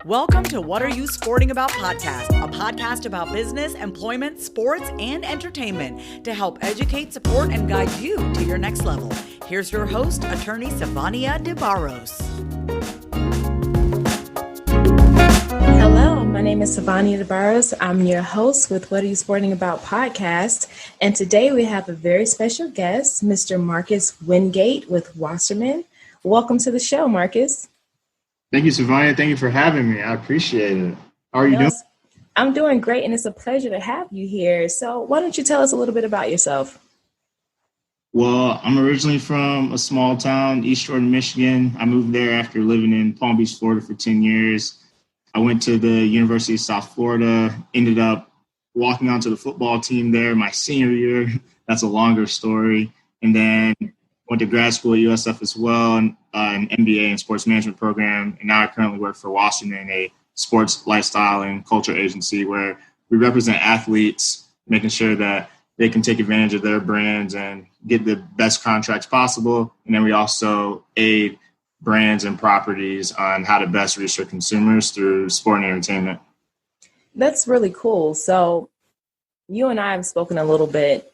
Welcome to What Are You Sporting About podcast, a podcast about business, employment, sports, and entertainment to help educate, support, and guide you to your next level. Here's your host, attorney Sivonnia DeBarros. Hello, my name is Sivonnia DeBarros. I'm your host with What Are You Sporting About podcast. And today we have a very special guest, Mr. Marcus Wingate with Wasserman. Welcome to the show, Marcus. Thank you, Sivonnia. Thank you for having me. I appreciate it. How are you doing? I'm doing great, and it's a pleasure to have you here. So why don't you tell us a little bit about yourself? Well, I'm originally from a small town, East Jordan, Michigan. I moved there after living in Palm Beach, Florida for 10 years. I went to the University of South Florida, ended up walking onto the football team there my senior year. That's a longer story. And then went to grad school at USF as well, and an MBA in sports management program. And now I currently work for Wasserman, a sports lifestyle and culture agency where we represent athletes, making sure that they can take advantage of their brands and get the best contracts possible. And then we also aid brands and properties on how to best reach their consumers through sport and entertainment. That's really cool. So you and I have spoken a little bit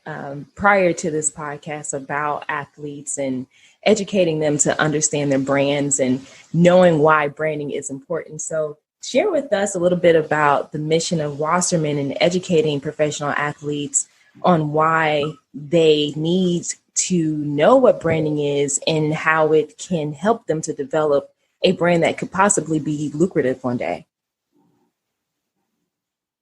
prior to this podcast about athletes and educating them to understand their brands and knowing why branding is important. So share with us a little bit about the mission of Wasserman and educating professional athletes on why they need to know what branding is and how it can help them to develop a brand that could possibly be lucrative one day.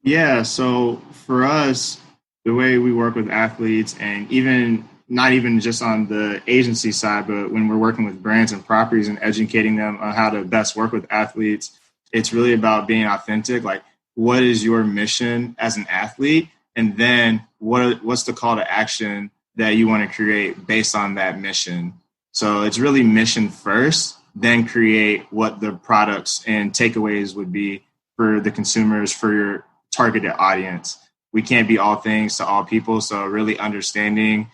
Yeah, so for us, the way we work with athletes, and even not even just on the agency side, but when we're working with brands and properties and educating them on how to best work with athletes, it's really about being authentic. Like, what is your mission as an athlete? And then what's the call to action that you want to create based on that mission? So it's really mission first, then create what the products and takeaways would be for the consumers, for your targeted audience. We can't be all things to all people. So really understanding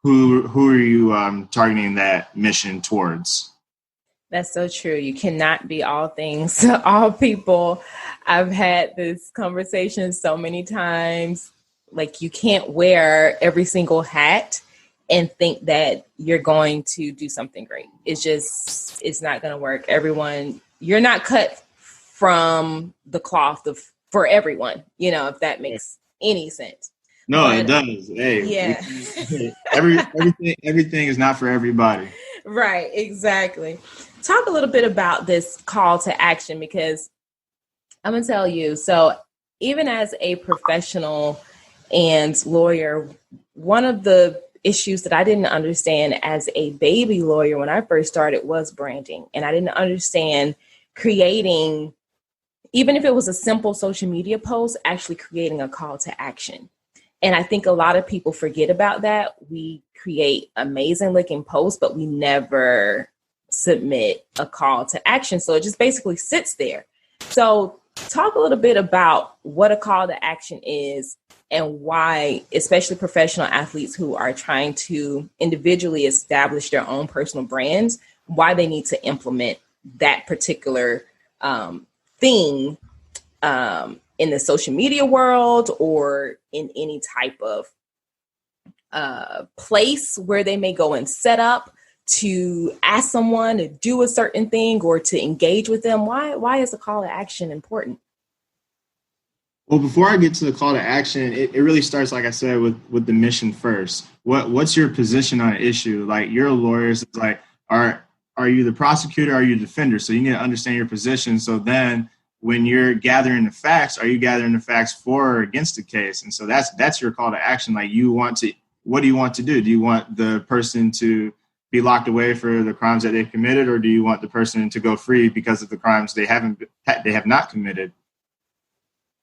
who are you targeting that mission towards. That's so true. You cannot be all things to all people. I've had this conversation so many times. Like, you can't wear every single hat and think that you're going to do something great. It's not going to work. You're not cut from the cloth for everyone, if that makes any sense. No, it does. Hey, yeah. Everything is not for everybody. Right, exactly. Talk a little bit about this call to action, because I'm going to tell you, so even as a professional and lawyer, one of the issues that I didn't understand as a baby lawyer when I first started was branding. And I didn't understand creating, even if it was a simple social media post, actually creating a call to action. And I think a lot of people forget about that. We create amazing looking posts, but we never submit a call to action. So it just basically sits there. So talk a little bit about what a call to action is and why, especially professional athletes who are trying to individually establish their own personal brands, why they need to implement that particular thing in the social media world or in any type of place where they may go and set up to ask someone to do a certain thing or to engage with them. Why is the call to action important? Well, before I get to the call to action, it really starts, like I said, with the mission first. What's your position on an issue? Like, you're a lawyer, so it's like, are you the prosecutor? Are you the defender? So you need to understand your position. So then when you're gathering the facts, are you gathering the facts for or against the case? And so that's your call to action. Like, what do you want to do? Do you want the person to be locked away for the crimes that they've committed, or do you want the person to go free because of the crimes they have not committed?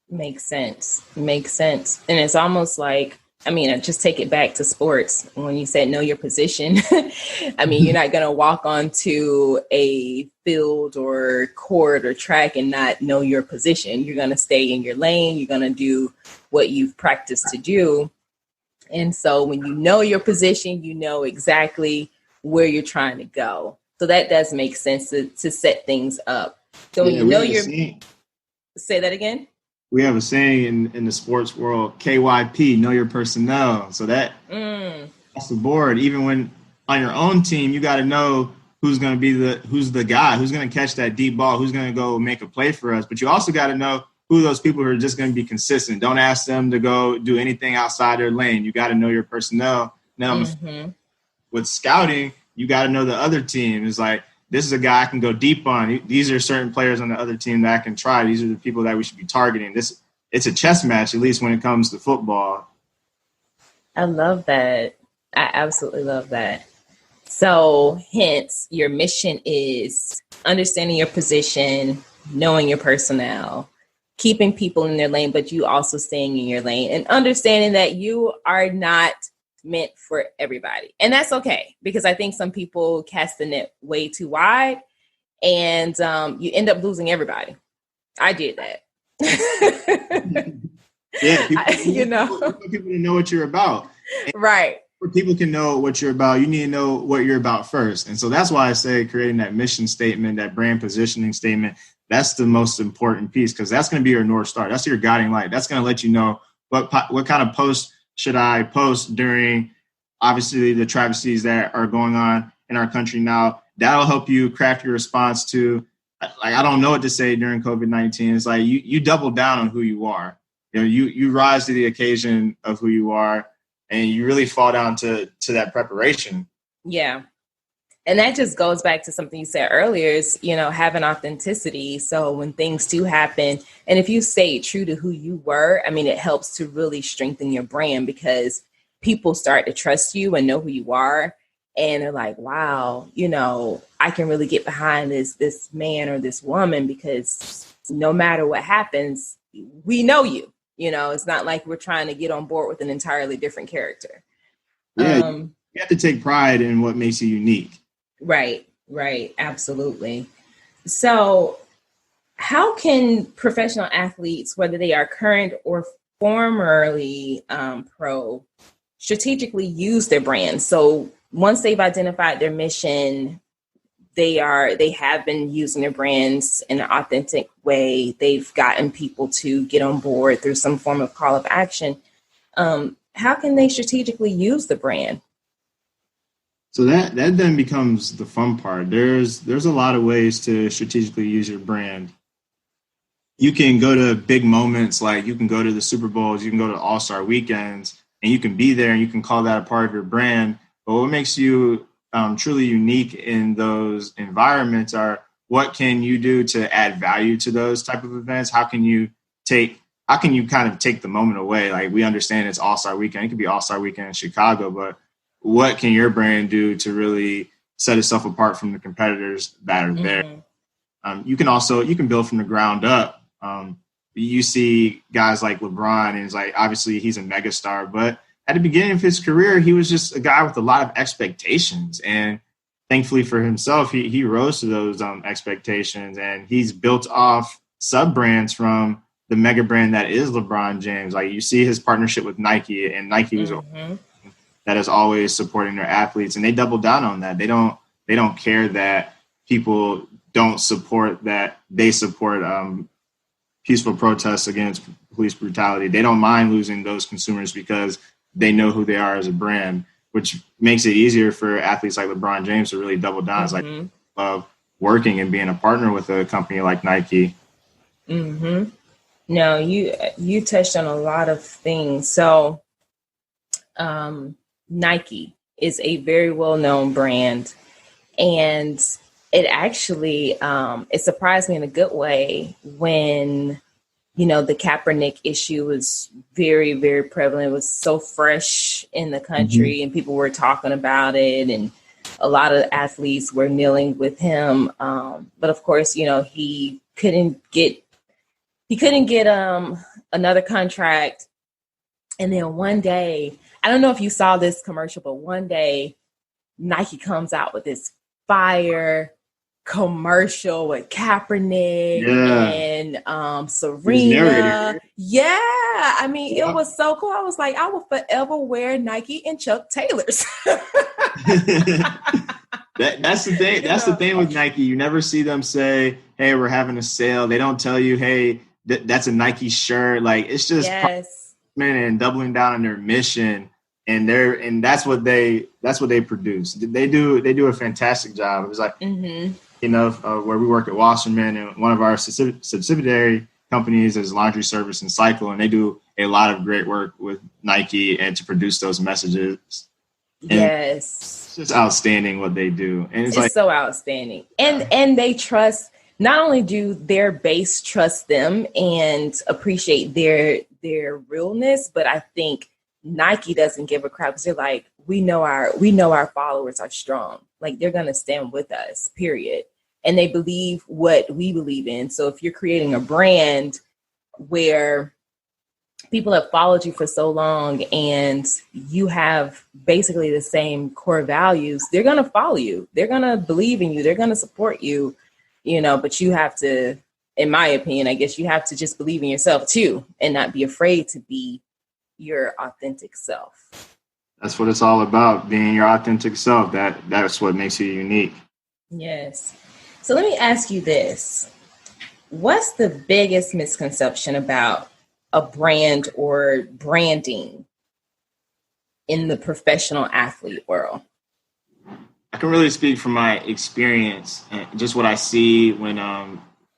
Makes sense. And it's almost like, I just take it back to sports. When you said know your position, you're not going to walk onto a field or court or track and not know your position. You're going to stay in your lane. You're going to do what you've practiced to do. And so when you know your position, you know exactly where you're trying to go. So that does make sense to set things up. So when say that again. We have a saying in the sports world, KYP, know your personnel. So that's the board. Even when on your own team, you got to know who's going to be who's the guy, who's going to catch that deep ball, who's going to go make a play for us. But you also got to know who those people who are just going to be consistent. Don't ask them to go do anything outside their lane. You got to know your personnel. Now, with scouting, you got to know the other team. It's like, this is a guy I can go deep on. These are certain players on the other team that I can try. These are the people that we should be targeting. It's a chess match, at least when it comes to football. I love that. I absolutely love that. So, hence, your mission is understanding your position, knowing your personnel, keeping people in their lane, but you also staying in your lane and understanding that you are not meant for everybody. And that's okay, because I think some people cast the net way too wide and you end up losing everybody. I did that. People to know what you're about. And right. People can know what you're about. You need to know what you're about first. And so that's why I say creating that mission statement, that brand positioning statement, that's the most important piece, because that's going to be your North Star. That's your guiding light. That's going to let you know what kind of post should I post during, obviously, the travesties that are going on in our country now. That'll help you craft your response to, like, I don't know what to say during COVID-19. It's like you double down on who you are. You know, you rise to the occasion of who you are, and you really fall down to that preparation. Yeah. And that just goes back to something you said earlier is, having authenticity. So when things do happen, and if you stay true to who you were, I mean, it helps to really strengthen your brand, because people start to trust you and know who you are. And they're like, wow, I can really get behind this man or this woman, because no matter what happens, we know you. It's not like we're trying to get on board with an entirely different character. Yeah, you have to take pride in what makes you unique. Right. Absolutely. So how can professional athletes, whether they are current or formerly pro, strategically use their brand? So once they've identified their mission, they have been using their brands in an authentic way. They've gotten people to get on board through some form of call of action. How can they strategically use the brand? So that then becomes the fun part. There's a lot of ways to strategically use your brand. You can go to big moments, like you can go to the Super Bowls, you can go to All-Star weekends, and you can be there and you can call that a part of your brand. But what makes you truly unique in those environments are what can you do to add value to those type of events? How can you kind of take the moment away? Like, we understand it's All-Star weekend. It could be All-Star weekend in Chicago, but what can your brand do to really set itself apart from the competitors that are there? You can build from the ground up. You see guys like LeBron, and it's like, obviously he's a megastar, but at the beginning of his career, he was just a guy with a lot of expectations. And thankfully for himself, he rose to those expectations, and he's built off sub brands from the mega brand that is LeBron James. Like, you see his partnership with Nike, and Nike was that is always supporting their athletes, and they double down on that. They don't care that people don't support that. They support peaceful protests against police brutality. They don't mind losing those consumers because they know who they are as a brand, which makes it easier for athletes like LeBron James to really double down. It's like, love working and being a partner with a company like Nike. No, you touched on a lot of things. So, Nike is a very well-known brand, and it actually it surprised me in a good way when the Kaepernick issue was very, very prevalent. It was so fresh in the country, and people were talking about it, and a lot of athletes were kneeling with him. But of course, he couldn't get another contract. And then one day, I don't know if you saw this commercial, but one day Nike comes out with this fire commercial with Kaepernick and Serena. Yeah. I mean, it was so cool. I was like, I will forever wear Nike and Chuck Taylors. That's the thing. That's the thing with Nike. You never see them say, "Hey, we're having a sale." They don't tell you, "Hey, that's a Nike shirt." Like, it's just and doubling down on their mission, and that's what they produce. They do a fantastic job. It was like, where we work at Wasserman, and one of our subsidiary companies is Laundry Service and Cycle, and they do a lot of great work with Nike and to produce those messages. And it's just outstanding what they do. And it's like, so outstanding. And they trust, not only do their base trust them and appreciate their realness, but I think Nike doesn't give a crap because they're like, we know our followers are strong. Like, they're gonna stand with us, period. And they believe what we believe in. So if you're creating a brand where people have followed you for so long and you have basically the same core values, they're going to follow you. They're going to believe in you. They're going to support you, but you have to, in my opinion, I guess you have to just believe in yourself too, and not be afraid to be your authentic self. That's what it's all about, being your authentic self. That's what makes you unique. Yes. So let me ask you this. What's the biggest misconception about a brand or branding in the professional athlete world? I can really speak from my experience and just what I see when,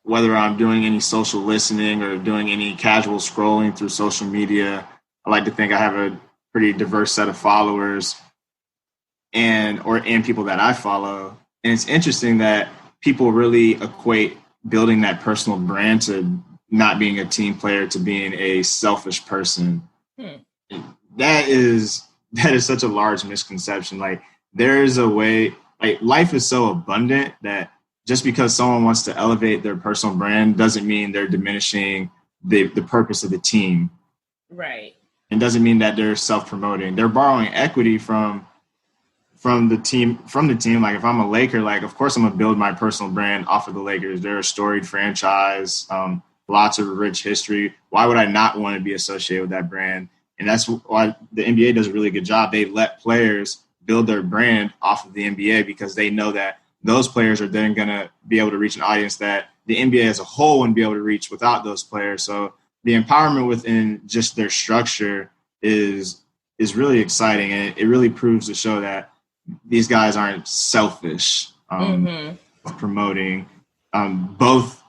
whether I'm doing any social listening or doing any casual scrolling through social media. I like to think I have a pretty diverse set of followers and people that I follow. And it's interesting that people really equate building that personal brand to not being a team player, to being a selfish person. That is such a large misconception. Like, there is a way, like, life is so abundant that just because someone wants to elevate their personal brand doesn't mean they're diminishing the purpose of the team. Right. And doesn't mean that they're self-promoting. They're borrowing equity from the team. Like, if I'm a Laker, like, of course I'm gonna build my personal brand off of the Lakers. They're a storied franchise. Lots of rich history. Why would I not want to be associated with that brand? And that's why the NBA does a really good job. They let players build their brand off of the NBA because they know that those players are then going to be able to reach an audience that the NBA as a whole wouldn't be able to reach without those players. So the empowerment within just their structure is really exciting. And it really proves to show that these guys aren't selfish promoting. Both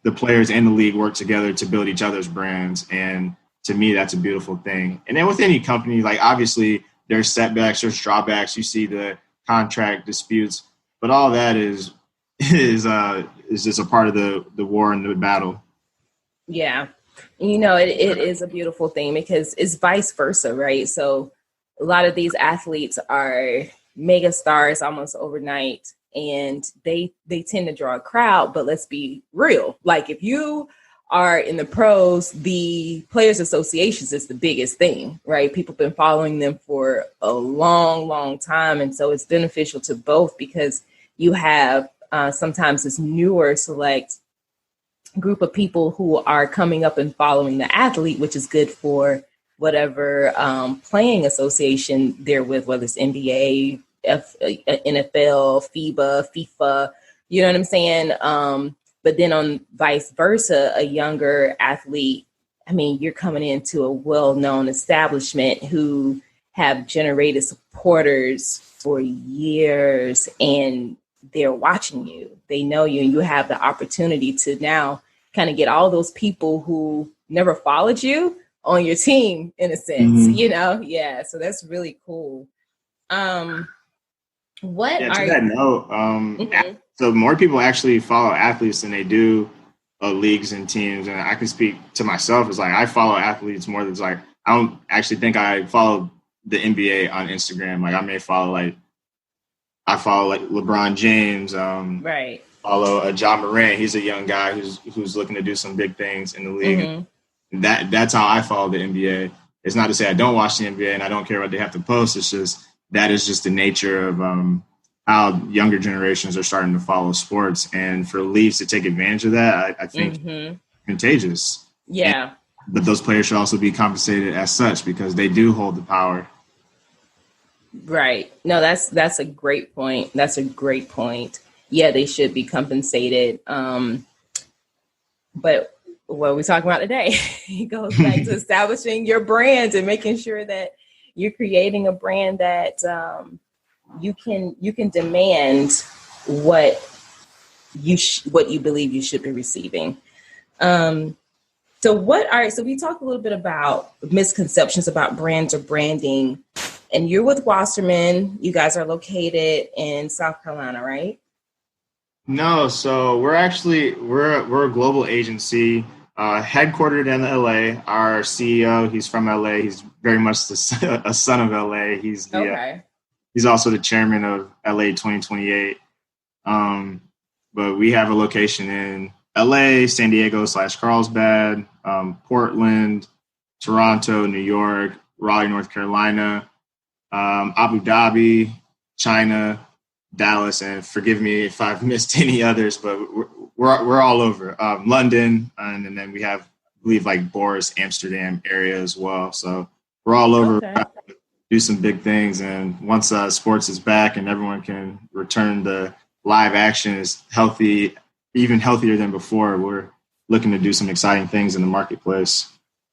the players and the league work together to build each other's brands. And to me, that's a beautiful thing. And then with any company, like, obviously there's setbacks, there's drawbacks. You see the contract disputes, but all that is just a part of the war and the battle. Yeah. It is a beautiful thing because it's vice versa, right? So a lot of these athletes are mega stars almost overnight, and they tend to draw a crowd. But let's be real. Like, if you are in the pros, the Players Associations is the biggest thing, right? People have been following them for a long, long time. And so it's beneficial to both because you have sometimes this newer select group of people who are coming up and following the athlete, which is good for whatever playing association they're with, whether it's NBA, NFL, FIBA, FIFA, you know what I'm saying? But then on vice versa, a younger athlete, I mean, you're coming into a well-known establishment who have generated supporters for years, and they're watching you. They know you, and you have the opportunity to now kind of get all those people who never followed you on your team, in a sense, Yeah, so that's really cool. To that note, so more people actually follow athletes than they do leagues and teams. And I can speak to myself as, like, I follow athletes more than, like, I don't actually think I follow the NBA on Instagram. Like, I may follow LeBron James, right. Follow Ja Morant. He's a young guy who's looking to do some big things in the league. That's how I follow the NBA. It's not to say I don't watch the NBA and I don't care what they have to post. It's just, that is just the nature of how younger generations are starting to follow sports. And for leagues to take advantage of that, I think contagious. Yeah. But those players should also be compensated as such because they do hold the power. Right. No, that's a great point. That's a great point. Yeah, they should be compensated. But what we talking about today, it goes back to establishing your brand and making sure that you're creating a brand that you can demand what you believe you should be receiving. So we talked a little bit about misconceptions about brands or branding, and you're with Wasserman. You guys are located in South Carolina, right? No, so we're a global agency, headquartered in LA. Our CEO, he's from LA. He's very much a son of LA. He's also the chairman of LA 2028. But we have a location in LA, San Diego / Carlsbad, Portland, Toronto, New York, Raleigh, North Carolina, Abu Dhabi, China, Dallas, and forgive me if I've missed any others, but we're all over. London, and then we have, I believe, like Boris, Amsterdam area as well. So we're all over. Okay. Do some big things, and once sports is back and everyone can return to live action is healthy, even healthier than before, we're looking to do some exciting things in the marketplace.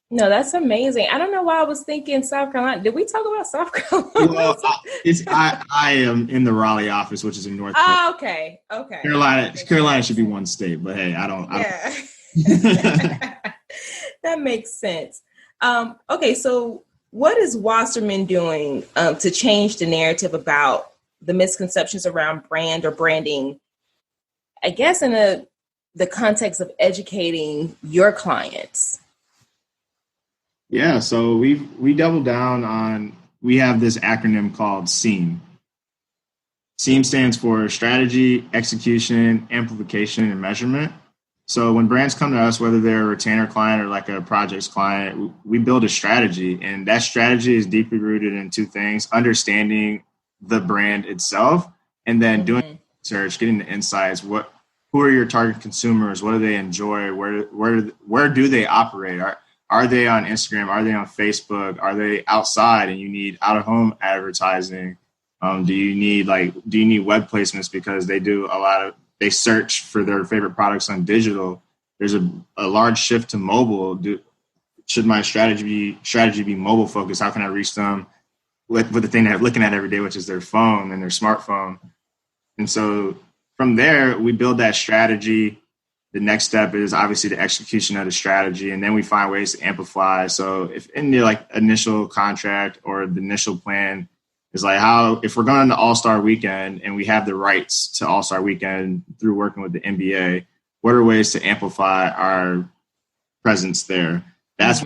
No, that's amazing. I don't know why I was thinking South Carolina. Did we talk about South Carolina? Well, I am in the Raleigh office, which is in North Carolina. Oh, okay. Carolina should be one state, but hey, I don't. That makes sense. Okay, so what is Wasserman doing to change the narrative about the misconceptions around brand or branding, I guess, in the context of educating your clients? Yeah, so we double down on, we have this acronym called SEAM. SEAM stands for strategy, execution, amplification, and measurement. So when brands come to us, whether they're a retainer client or like a projects client, we build a strategy, and that strategy is deeply rooted in two things: understanding the brand itself, and then doing research, getting the insights. Who are your target consumers? What do they enjoy? Where do they operate? Are they on Instagram? Are they on Facebook? Are they outside and you need out of home advertising? Do you need web placements because they search for their favorite products on digital? There's a large shift to mobile. Should my strategy be mobile focused? How can I reach them with the thing they're looking at every day, which is their phone and their smartphone? And so from there, we build that strategy. The next step is obviously the execution of the strategy, and then we find ways to amplify. So if in the initial contract or the initial plan is if we're going to All-Star Weekend and we have the rights to All-Star Weekend through working with the NBA, what are ways to amplify our presence there? That's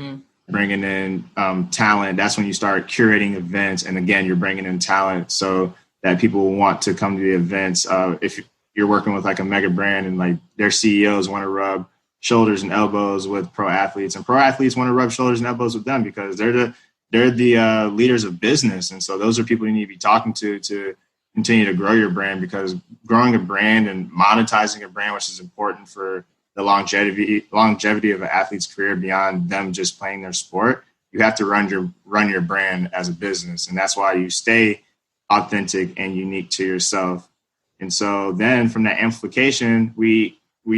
bringing in talent. That's when you start curating events, and again, you're bringing in talent so that people will want to come to the events. If you're working with a mega brand and their CEOs want to rub shoulders and elbows with pro athletes, and pro athletes want to rub shoulders and elbows with them because they're the leaders of business. And so those are people you need to be talking to continue to grow your brand, because growing a brand and monetizing a brand, which is important for the longevity of an athlete's career beyond them just playing their sport, you have to run your brand as a business. And that's why you stay authentic and unique to yourself. And so then from that amplification, we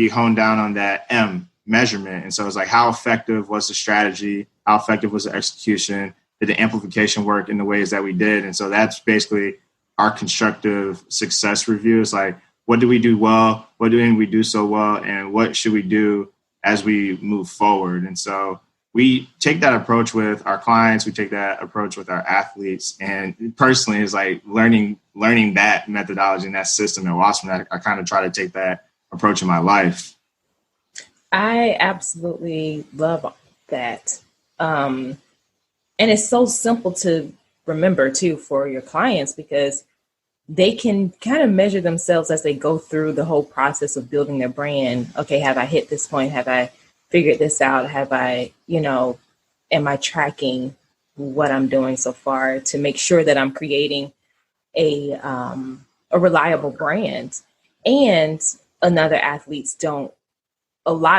hone down on that M, measurement. And so it's how effective was the strategy? How effective was the execution? Did the amplification work in the ways that we did? And so that's basically our constructive success review. It's what did we do well? What didn't we do so well? And what should we do as we move forward? And so we take that approach with our clients. We take that approach with our athletes. And personally, it's learning that methodology and that system at Wasserman. I kind of try to take that approach in my life. I absolutely love that. And it's so simple to remember, too, for your clients, because they can kind of measure themselves as they go through the whole process of building their brand. Okay, have I hit this point? Have I figured this out? Have I, am I tracking what I'm doing so far to make sure that I'm creating a reliable brand? And a lot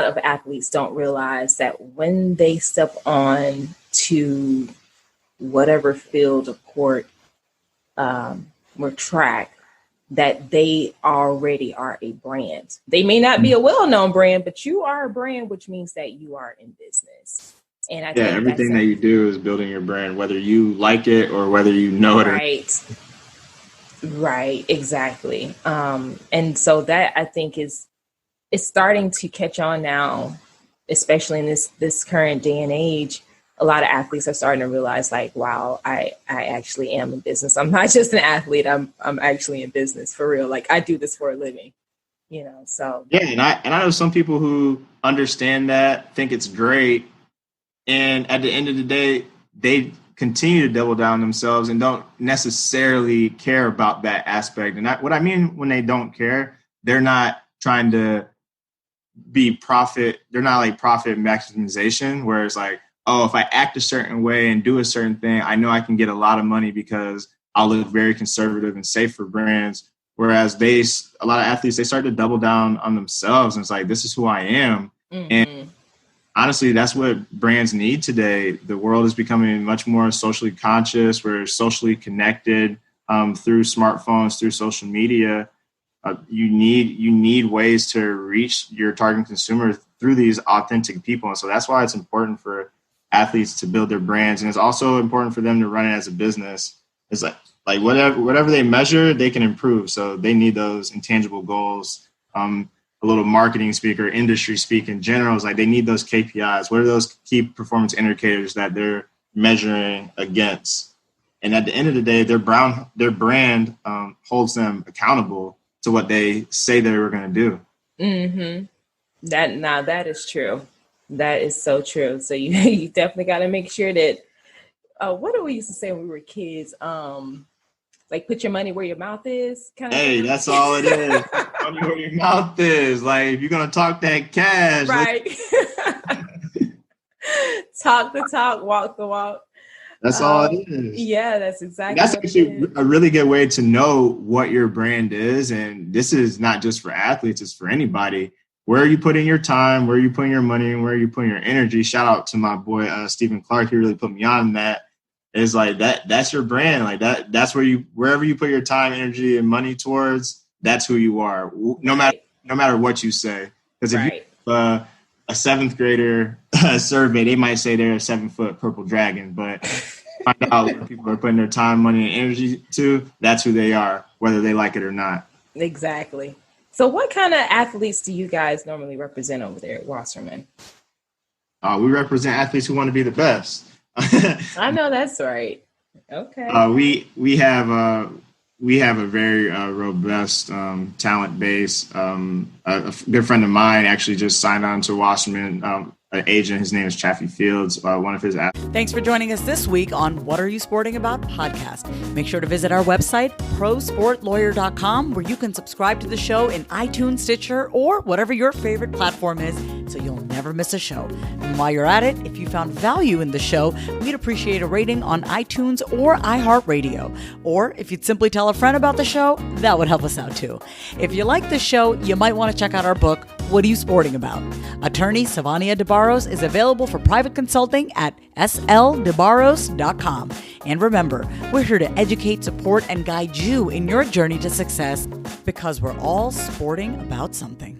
of athletes don't realize that when they step on to whatever field of court or track that they already are a brand. They may not be a well-known brand, but you are a brand, which means that you are in business. And I think everything that you do is building your brand, whether you like it or whether you know it. Right, exactly. And so that I think it's starting to catch on now, especially in this current day and age. A lot of athletes are starting to realize, like, wow, I actually am in business. I'm not just an athlete. I'm actually in business for real. Like, I do this for a living, so. Yeah. And I know some people who understand that, think it's great. And at the end of the day, they continue to double down themselves and don't necessarily care about that aspect. And what I mean when they don't care, they're not trying to be profit. They're not like profit maximization, where it's like, oh, if I act a certain way and do a certain thing, I know I can get a lot of money because I'll look very conservative and safe for brands. Whereas a lot of athletes, they start to double down on themselves. And it's like, this is who I am. Mm-hmm. And honestly, that's what brands need today. The world is becoming much more socially conscious. We're socially connected through smartphones, through social media. You need ways to reach your target consumer through these authentic people. And so that's why it's important for athletes to build their brands. And it's also important for them to run it as a business. It's like whatever they measure, they can improve. So they need those intangible goals. A little marketing speak or industry speak in general is like they need those KPIs. What are those key performance indicators that they're measuring against? And at the end of the day, their brand holds them accountable to what they say they were going to do. Mm-hmm. That is true. That is so true. So you definitely got to make sure that, what do we used to say when we were kids? Like, put your money where your mouth is. Hey, that's all it is. Money where your mouth is. Like, if you're going to talk that cash. Right. Talk the talk, walk the walk. That's all it is. Yeah, that's exactly. That's actually a really good way to know what your brand is. And this is not just for athletes, it's for anybody. Where are you putting your time? Where are you putting your money? And where are you putting your energy? Shout out to my boy, Stephen Clark. He really put me on that. It's like that's your brand. Like that's wherever you put your time, energy, and money towards, that's who you are. No matter what you say. Because if you a seventh grader survey, they might say they're a 7-foot purple dragon, but find out where people are putting their time, money, and energy to, that's who they are, whether they like it or not. Exactly. So what kind of athletes do you guys normally represent over there at Wasserman? We represent athletes who want to be the best. I know that's right. Okay. We have a very robust talent base. A good friend of mine actually just signed on to Wasserman. An agent, his name is Chaffee Fields, one of his athletes. Thanks for joining us this week on What Are You Sporting About podcast. Make sure to visit our website, prosportlawyer.com, where you can subscribe to the show in iTunes, Stitcher, or whatever your favorite platform is, so you'll never miss a show. And while you're at it, if you found value in the show, we'd appreciate a rating on iTunes or iHeartRadio. Or if you'd simply tell a friend about the show, that would help us out too. If you like the show, you might want to check out our book, What Are You Sporting About? Attorney Sivonnia DeBarros is available for private consulting at sldebarros.com. And remember, we're here to educate, support, and guide you in your journey to success, because we're all sporting about something.